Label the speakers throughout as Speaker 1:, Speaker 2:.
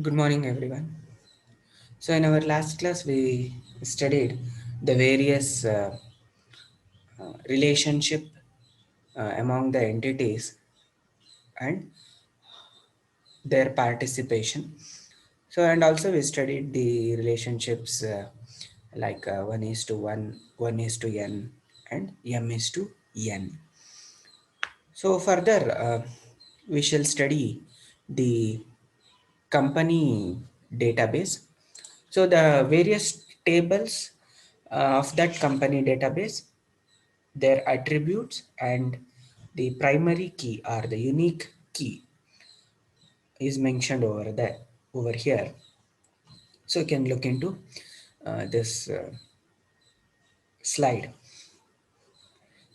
Speaker 1: Good morning, everyone. So, in our last class, we studied the various relationship among the entities and their participation. So, and also we studied the relationships like 1 is to 1, 1 is to n, and m is to n. So, further, we shall study the company database. So the various tables of that company database, their attributes and the primary key or the unique key is mentioned over here. So you can look into this slide.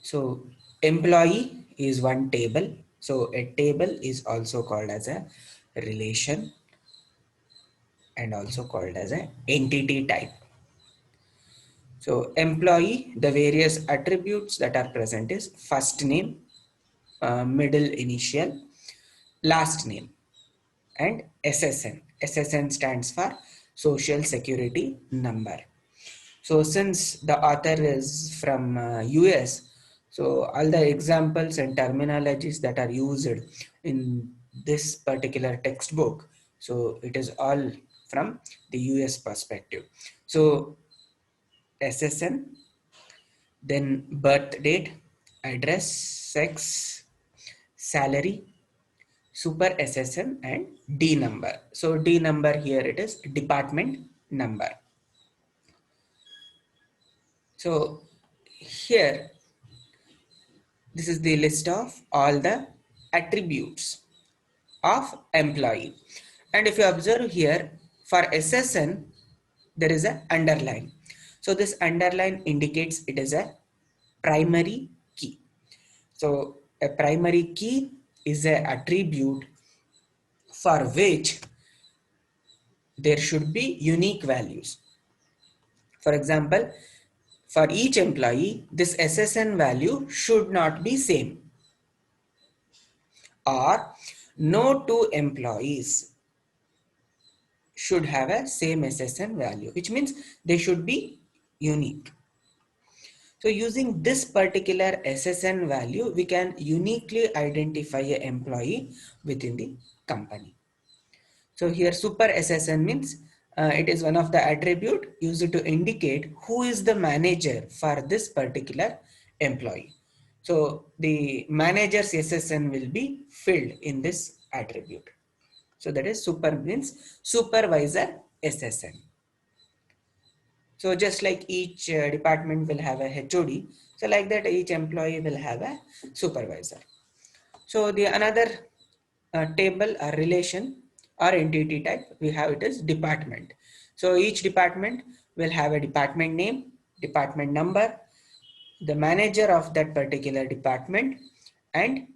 Speaker 1: So employee is one table. So a table is also called as a relation and also called as an entity type. So employee, the various attributes that are present is first name, middle initial, last name, and SSN. SSN stands for Social Security Number. So since the author is from US, so all the examples and terminologies that are used in this particular textbook, so it is all from the US perspective. So SSN, then birth date, address, sex, salary, super SSN, and D number. So D number here it is department number. So here this is the list of all the attributes of employee. And if you observe here for SSN there is a underline. So this underline indicates it is a primary key. So a primary key is a attribute for which there should be unique values. For example, for each employee, this SSN value should not be same, or no two employees should have a same SSN value, which means they should be unique. So using this particular SSN value, we can uniquely identify an employee within the company. So here super SSN means it is one of the attribute used to indicate who is the manager for this particular employee. So the manager's SSN will be filled in this attribute. So that is super means supervisor SSN. So just like each department will have a HOD, so like that each employee will have a supervisor. So the another table or relation or entity type we have it is department. So each department will have a department name, department number, the manager of that particular department, and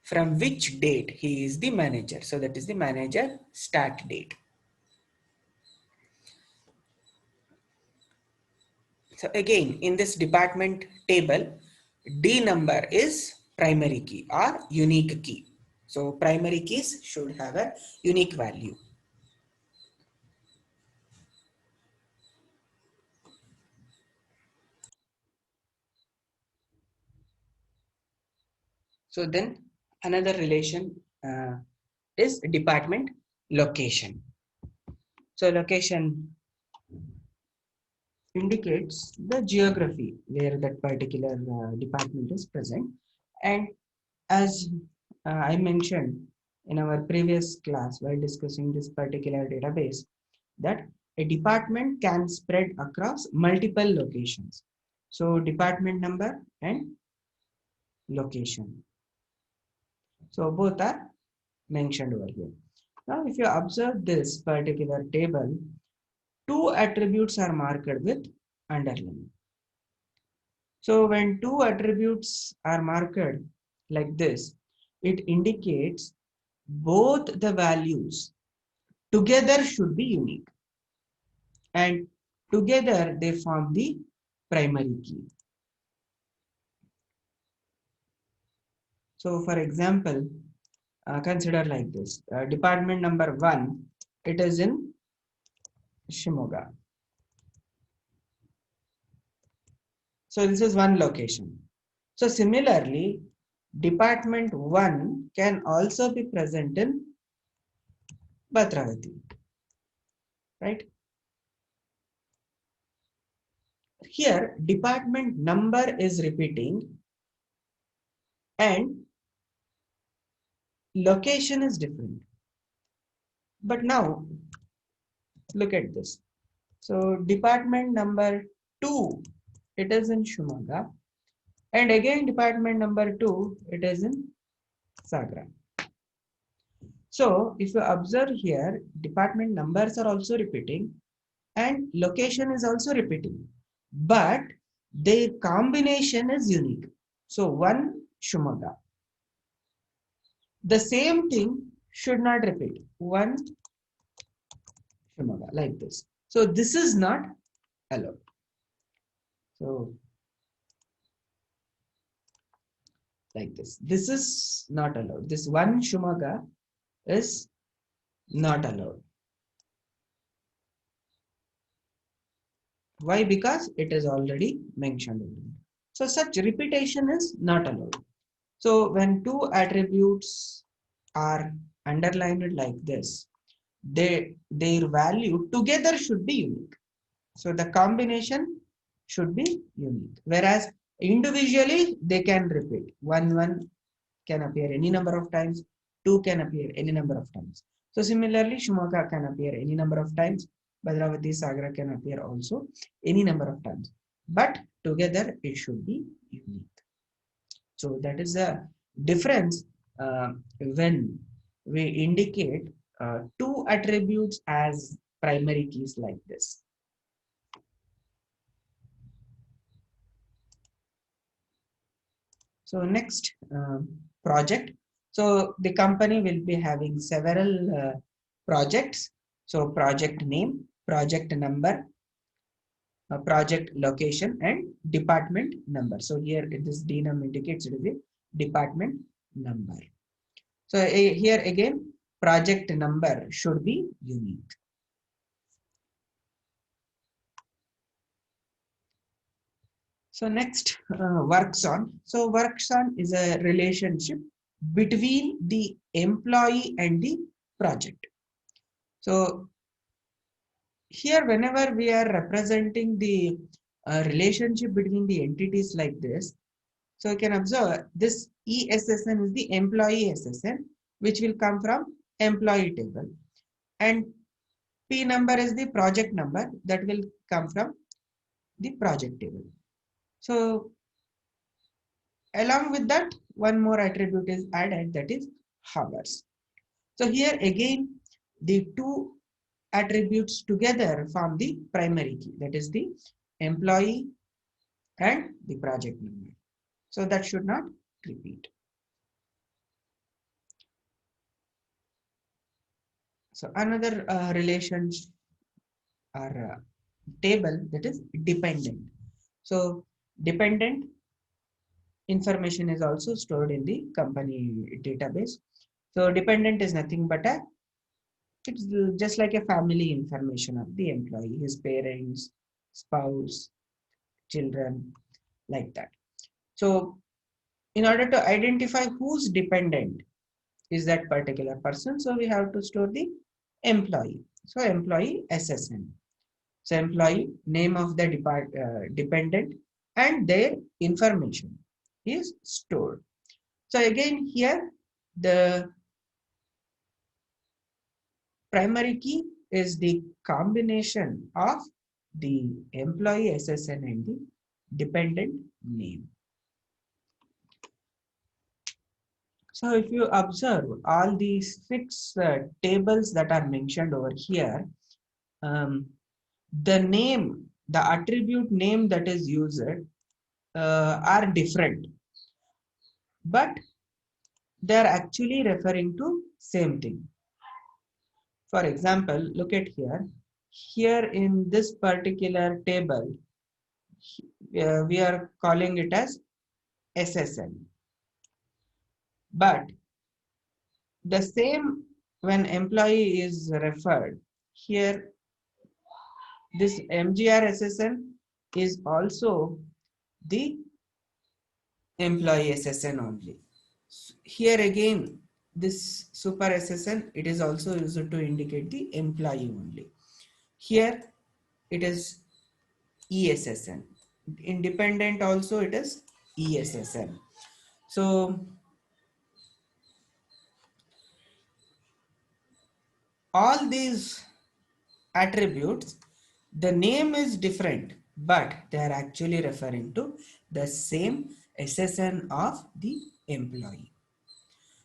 Speaker 1: from which date he is the manager. So that is the manager start date. So again in this department table, D number is primary key or unique key. So primary keys should have a unique value. So then another relation is department location. So location indicates the geography where that particular department is present. And as I mentioned in our previous class while discussing this particular database, that a department can spread across multiple locations. So department number and location. So both are mentioned over here. Now, if you observe this particular table, two attributes are marked with underline. So when two attributes are marked like this, it indicates both the values together should be unique and together they form the primary key. So for example, consider like this, department number 1 it is in Shimoga. So this is one location. So similarly, department 1 can also be present in Bhadravati, right? Here department number is repeating and location is different. But now look at this. So department number 2, it is in Shumaga, and again department number 2, it is in Sagra. So if you observe here, department numbers are also repeating and location is also repeating, but their combination is unique. So one Shumaga. The same thing should not repeat. One Shumaga like this. So this is not allowed. So like this. This is not allowed. This one Shumaga is not allowed. Why? Because it is already mentioned. So such repetition is not allowed. So when two attributes are underlined like this, their value together should be unique. So the combination should be unique. Whereas individually they can repeat. One can appear any number of times, two can appear any number of times. So similarly, Shumaga can appear any number of times, Bhadravati Sagra can appear also any number of times. But together it should be unique. So that is the difference when we indicate two attributes as primary keys like this. So next project. So the company will be having several projects. So project name, project number, project location, and department number. So here this D number indicates it is a department number. So here again, project number should be unique. So next, works on. So works on is a relationship between the employee and the project. So here, whenever we are representing the relationship between the entities like this, so you can observe this ESSN is the employee SSN, which will come from employee table, and P number is the project number that will come from the project table. So along with that, one more attribute is added, that is hours. So here again, the two attributes together form the primary key, that is the employee and the project number. So that should not repeat. So another relations or table, that is dependent. So dependent information is also stored in the company database. So dependent is nothing but it's just like a family information of the employee, his parents, spouse, children, like that. So in order to identify who's dependent is that particular person, so we have to store the employee. So employee SSN. So employee name of the dependent and their information is stored. So again here the primary key is the combination of the employee SSN and the dependent name. So if you observe all these 6 tables that are mentioned over here, the name, the attribute name that is used are different, but they are actually referring to same thing. For example, look at here. Here in this particular table, we are calling it as SSN. But the same when employee is referred, here this MGR SSN is also the employee SSN only. Here again, this super SSN, it is also used to indicate the employee only. Here it is ESSN. Independent also it is ESSN. So all these attributes, the name is different, but they are actually referring to the same SSN of the employee.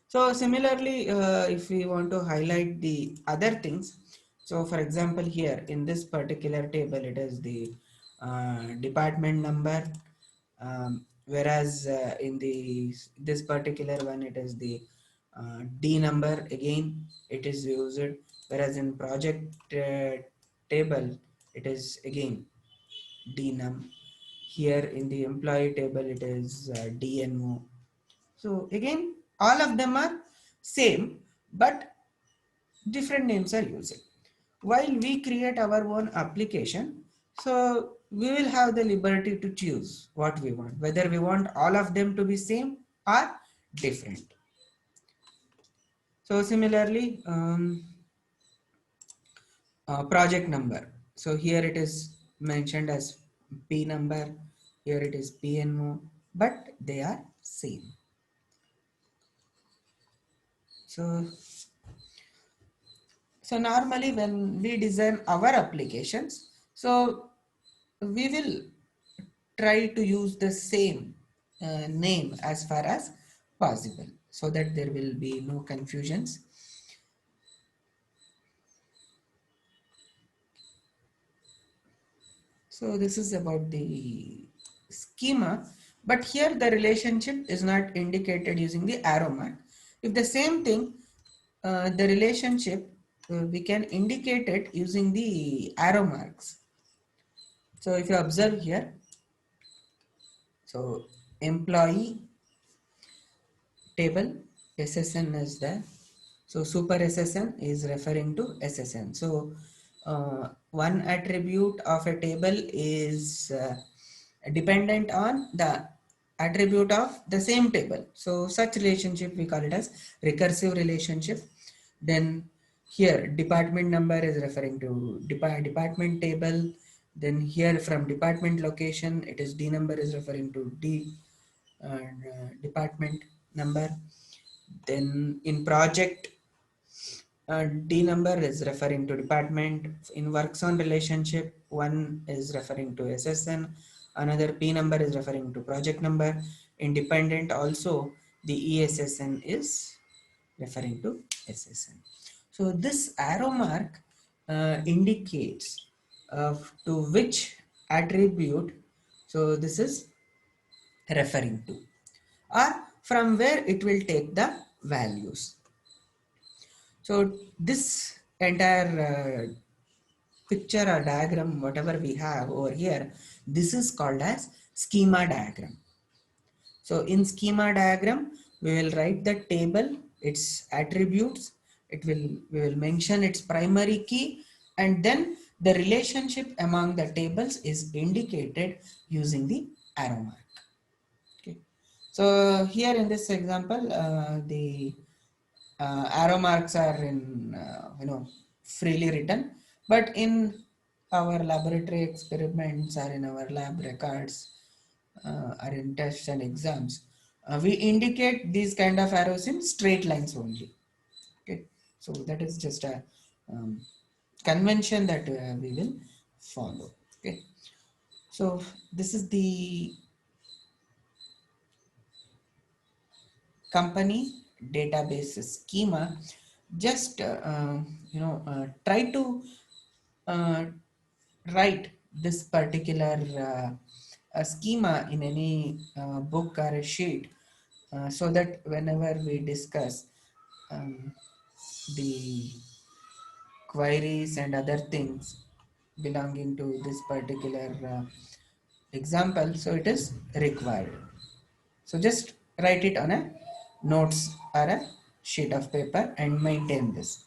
Speaker 1: So similarly, if we want to highlight the other things, so for example, here in this particular table, it is the department number, whereas in the this particular one, it is the D number. Again, it is used, whereas in project table, it is again D num. Here in the employee table, it is DNO. So again, all of them are same, but different names are used. While we create our own application, so we will have the liberty to choose what we want, whether we want all of them to be same or different. So similarly, project number. So here it is mentioned as P number, here it is PNO, but they are same. So So normally when we design our applications, so we will try to use the same name as far as possible so that there will be no confusions. So this is about the schema, but here the relationship is not indicated using the arrow mark. If the same thing, the relationship, we can indicate it using the arrow marks. So if you observe here, so employee table SSN is there. So super SSN is referring to SSN. So one attribute of a table is dependent on the attribute of the same table. So such relationship we call it as recursive relationship. Then here department number is referring to department table. Then here from department location, it is D number is referring to D and department number. Then in project, D number is referring to department. In works on relationship, one is referring to SSN, another P number is referring to project number. Independent also, the ESSN is referring to SSN. So this arrow mark indicates to which attribute, so this is referring to, or from where it will take the values. So this entire picture or diagram, whatever we have over here, this is called as schema diagram. So in schema diagram, we will write the table, its attributes, we will mention its primary key, and then the relationship among the tables is indicated using the arrow mark. Okay. So here in this example, the arrow marks are in freely written, but in our laboratory experiments or in our lab records or in tests and exams, we indicate these kind of arrows in straight lines only. Okay, so that is just a um, convention that we will follow. Okay, so this is the company database schema. Just try to uh, write this particular schema in any book or a sheet, so that whenever we discuss um, the queries and other things belonging to this particular example, so it is required. So just write it on a notes or a sheet of paper and maintain this.